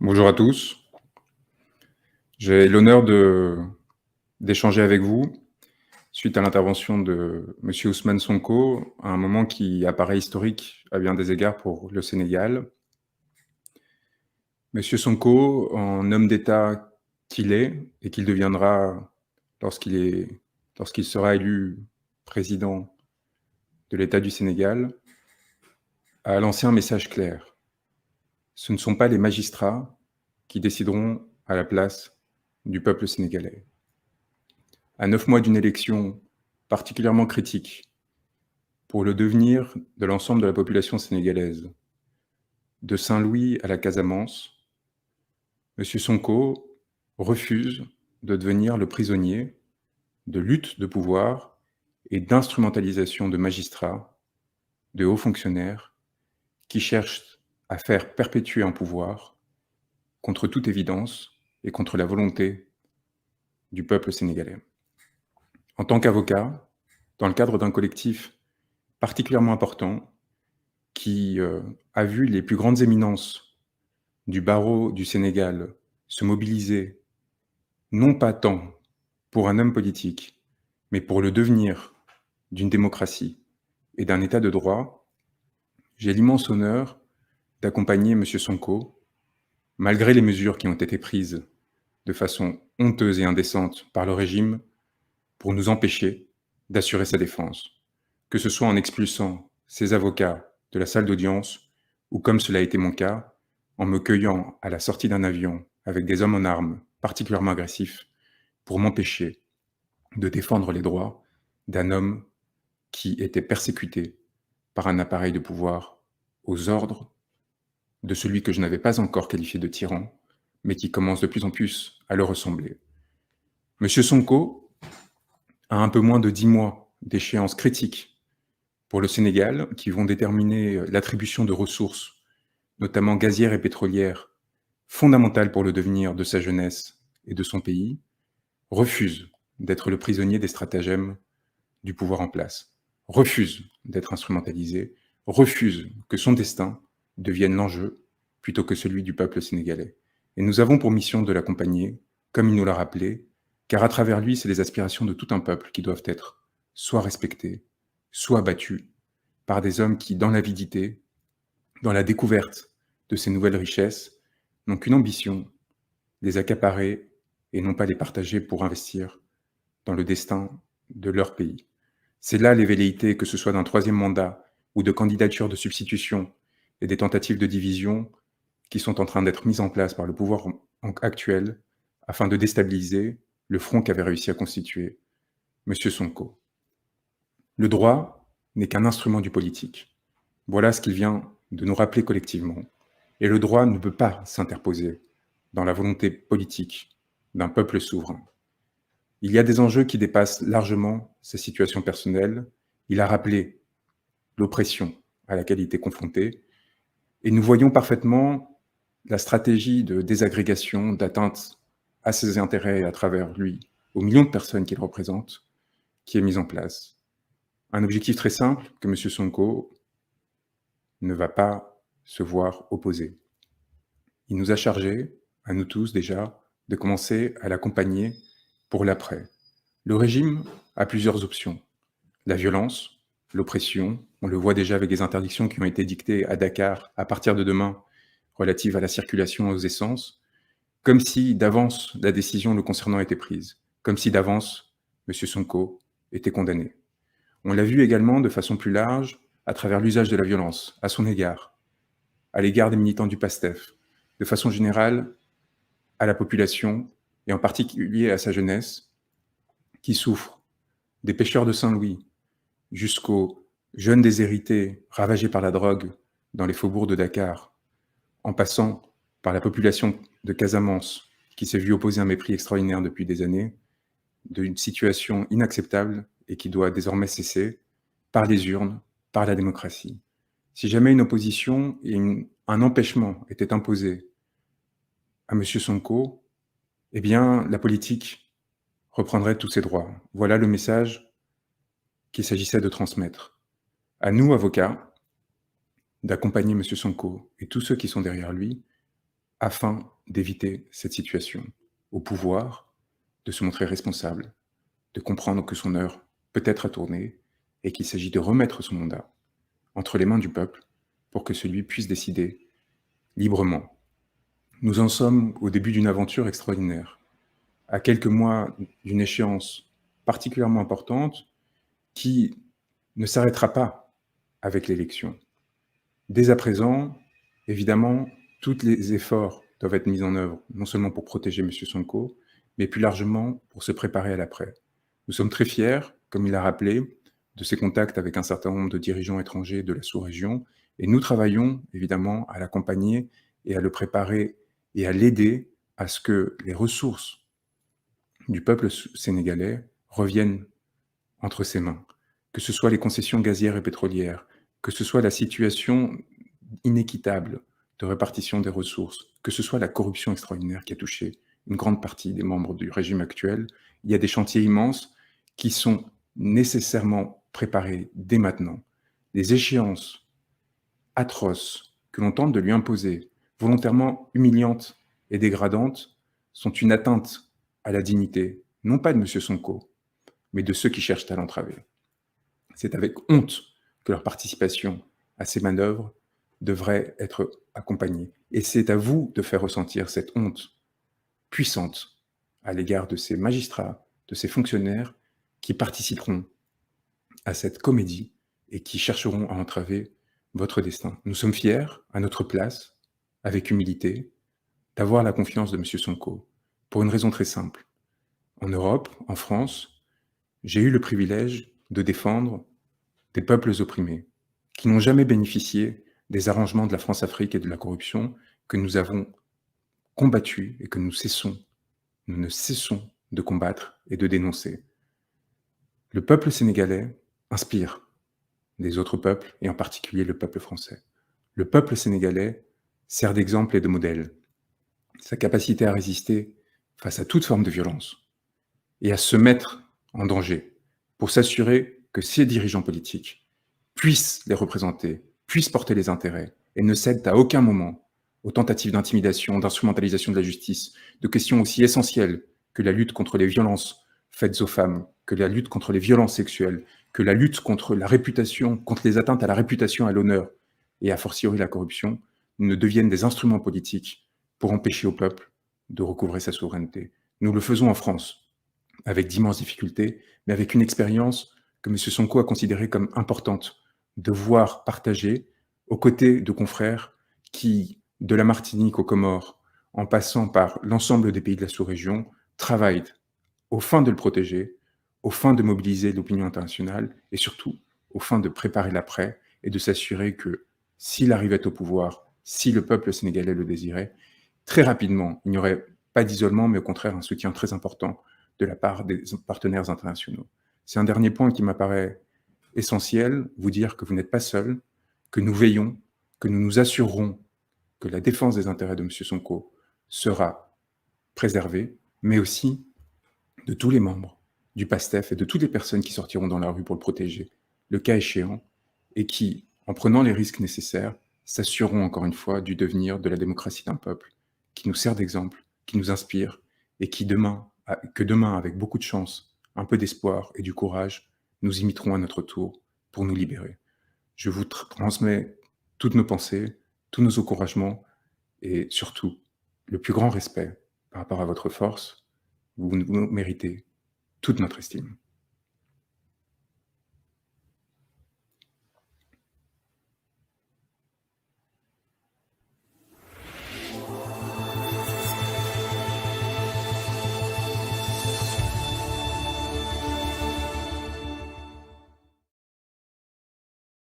Bonjour à tous. J'ai l'honneur d'échanger avec vous suite à l'intervention de Monsieur Ousmane Sonko, à un moment qui apparaît historique à bien des égards pour le Sénégal. Monsieur Sonko, en homme d'État qu'il est et qu'il deviendra lorsqu'il est lorsqu'il sera élu président de l'État du Sénégal, a lancé un message clair. Ce ne sont pas les magistrats qui décideront à la place du peuple sénégalais. À 9 mois d'une élection particulièrement critique pour le devenir de l'ensemble de la population sénégalaise, de Saint-Louis à la Casamance, M. Sonko refuse de devenir le prisonnier de lutte de pouvoir et d'instrumentalisation de magistrats, de hauts fonctionnaires, qui cherchent à faire perpétuer un pouvoir contre toute évidence et contre la volonté du peuple sénégalais. En tant qu'avocat, dans le cadre d'un collectif particulièrement important qui a vu les plus grandes éminences du barreau du Sénégal se mobiliser, non pas tant pour un homme politique, mais pour le devenir d'une démocratie et d'un État de droit, j'ai l'immense honneur d'accompagner M. Sonko, malgré les mesures qui ont été prises de façon honteuse et indécente par le régime pour nous empêcher d'assurer sa défense, que ce soit en expulsant ses avocats de la salle d'audience ou, comme cela a été mon cas, en me cueillant à la sortie d'un avion avec des hommes en armes particulièrement agressifs pour m'empêcher de défendre les droits d'un homme qui était persécuté par un appareil de pouvoir aux ordres de celui que je n'avais pas encore qualifié de tyran, mais qui commence de plus en plus à le ressembler. Monsieur Sonko a un peu moins de 10 mois d'échéance critique pour le Sénégal, qui vont déterminer l'attribution de ressources, notamment gazières et pétrolières, fondamentales pour le devenir de sa jeunesse et de son pays, refuse d'être le prisonnier des stratagèmes du pouvoir en place, refuse d'être instrumentalisé, refuse que son destin devienne l'enjeu plutôt que celui du peuple sénégalais. Et nous avons pour mission de l'accompagner, comme il nous l'a rappelé, car à travers lui, c'est les aspirations de tout un peuple qui doivent être soit respectées, soit battues par des hommes qui, dans l'avidité, dans la découverte de ces nouvelles richesses, n'ont qu'une ambition, les accaparer et non pas les partager pour investir dans le destin de leur pays. C'est là les velléités, que ce soit d'un troisième mandat ou de candidatures de substitution et des tentatives de division qui sont en train d'être mises en place par le pouvoir actuel afin de déstabiliser le front qu'avait réussi à constituer M. Sonko. Le droit n'est qu'un instrument du politique. Voilà ce qu'il vient de nous rappeler collectivement. Et le droit ne peut pas s'interposer dans la volonté politique d'un peuple souverain. Il y a des enjeux qui dépassent largement sa situation personnelle. Il a rappelé l'oppression à laquelle il était confronté. Et nous voyons parfaitement la stratégie de désagrégation, d'atteinte à ses intérêts à travers lui, aux millions de personnes qu'il représente, qui est mise en place. Un objectif très simple que M. Sonko ne va pas se voir opposer. Il nous a chargés, à nous tous déjà, de commencer à l'accompagner pour l'après. Le régime a plusieurs options. La violence, l'oppression, on le voit déjà avec les interdictions qui ont été dictées à Dakar à partir de demain relatives à la circulation aux essences, comme si d'avance la décision le concernant était prise, comme si d'avance M. Sonko était condamné. On l'a vu également de façon plus large à travers l'usage de la violence à son égard, à l'égard des militants du PASTEF, de façon générale à la population et en particulier à sa jeunesse qui souffre, des pêcheurs de Saint-Louis jusqu'aux jeunes déshérités ravagés par la drogue dans les faubourgs de Dakar, en passant par la population de Casamance qui s'est vue opposer un mépris extraordinaire depuis des années, d'une situation inacceptable et qui doit désormais cesser par les urnes, par la démocratie. Si jamais une opposition et un empêchement étaient imposés à M. Sonko, eh bien, la politique reprendrait tous ses droits. Voilà le message qu'il s'agissait de transmettre. À nous, avocats, d'accompagner M. Sonko et tous ceux qui sont derrière lui afin d'éviter cette situation, au pouvoir de se montrer responsable, de comprendre que son heure peut être à tourner et qu'il s'agit de remettre son mandat entre les mains du peuple pour que celui puisse décider librement. Nous en sommes au début d'une aventure extraordinaire, à quelques mois d'une échéance particulièrement importante qui ne s'arrêtera pas avec l'élection. Dès à présent, évidemment, tous les efforts doivent être mis en œuvre, non seulement pour protéger M. Sonko, mais plus largement pour se préparer à l'après. Nous sommes très fiers, comme il l'a rappelé, de ses contacts avec un certain nombre de dirigeants étrangers de la sous-région, et nous travaillons évidemment à l'accompagner et à le préparer et à l'aider à ce que les ressources du peuple sénégalais reviennent entre ses mains, que ce soit les concessions gazières et pétrolières, que ce soit la situation inéquitable de répartition des ressources, que ce soit la corruption extraordinaire qui a touché une grande partie des membres du régime actuel. Il y a des chantiers immenses qui sont nécessairement préparés dès maintenant. Les échéances atroces que l'on tente de lui imposer, volontairement humiliantes et dégradantes, sont une atteinte à la dignité, non pas de M. Sonko, mais de ceux qui cherchent à l'entraver. C'est avec honte que leur participation à ces manœuvres devrait être accompagnée. Et c'est à vous de faire ressentir cette honte puissante à l'égard de ces magistrats, de ces fonctionnaires qui participeront à cette comédie et qui chercheront à entraver votre destin. Nous sommes fiers, à notre place, avec humilité, d'avoir la confiance de M. Sonko, pour une raison très simple. En Europe, en France, j'ai eu le privilège de défendre des peuples opprimés, qui n'ont jamais bénéficié des arrangements de la France-Afrique et de la corruption que nous avons combattus et que nous ne cessons de combattre et de dénoncer. Le peuple sénégalais inspire les autres peuples, et en particulier le peuple français. Le peuple sénégalais sert d'exemple et de modèle. Sa capacité à résister face à toute forme de violence et à se mettre en danger pour s'assurer que ses dirigeants politiques puissent les représenter, puissent porter les intérêts et ne cèdent à aucun moment aux tentatives d'intimidation, d'instrumentalisation de la justice, de questions aussi essentielles que la lutte contre les violences faites aux femmes, que la lutte contre les violences sexuelles, que la lutte contre la réputation, contre les atteintes à la réputation, à l'honneur et a fortiori la corruption, ne deviennent des instruments politiques pour empêcher au peuple de recouvrer sa souveraineté. Nous le faisons en France, avec d'immenses difficultés, mais avec une expérience que M. Sonko a considérée comme importante, de voir partager aux côtés de confrères qui, de la Martinique aux Comores, en passant par l'ensemble des pays de la sous-région, travaillent aux fins de le protéger, aux fins de mobiliser l'opinion internationale et surtout aux fins de préparer l'après et de s'assurer que s'il arrivait au pouvoir, si le peuple sénégalais le désirait, très rapidement, il n'y aurait pas d'isolement, mais au contraire un soutien très important de la part des partenaires internationaux. C'est un dernier point qui m'apparaît essentiel, vous dire que vous n'êtes pas seul, que nous veillons, que nous nous assurerons que la défense des intérêts de M. Sonko sera préservée, mais aussi de tous les membres du PASTEF et de toutes les personnes qui sortiront dans la rue pour le protéger, le cas échéant, et qui, en prenant les risques nécessaires, s'assureront encore une fois du devenir de la démocratie d'un peuple qui nous sert d'exemple, qui nous inspire, et qui demain, avec beaucoup de chance, un peu d'espoir et du courage, nous imiterons à notre tour pour nous libérer. Je vous transmets toutes nos pensées, tous nos encouragements, et surtout, le plus grand respect par rapport à votre force. Vous méritez toute notre estime.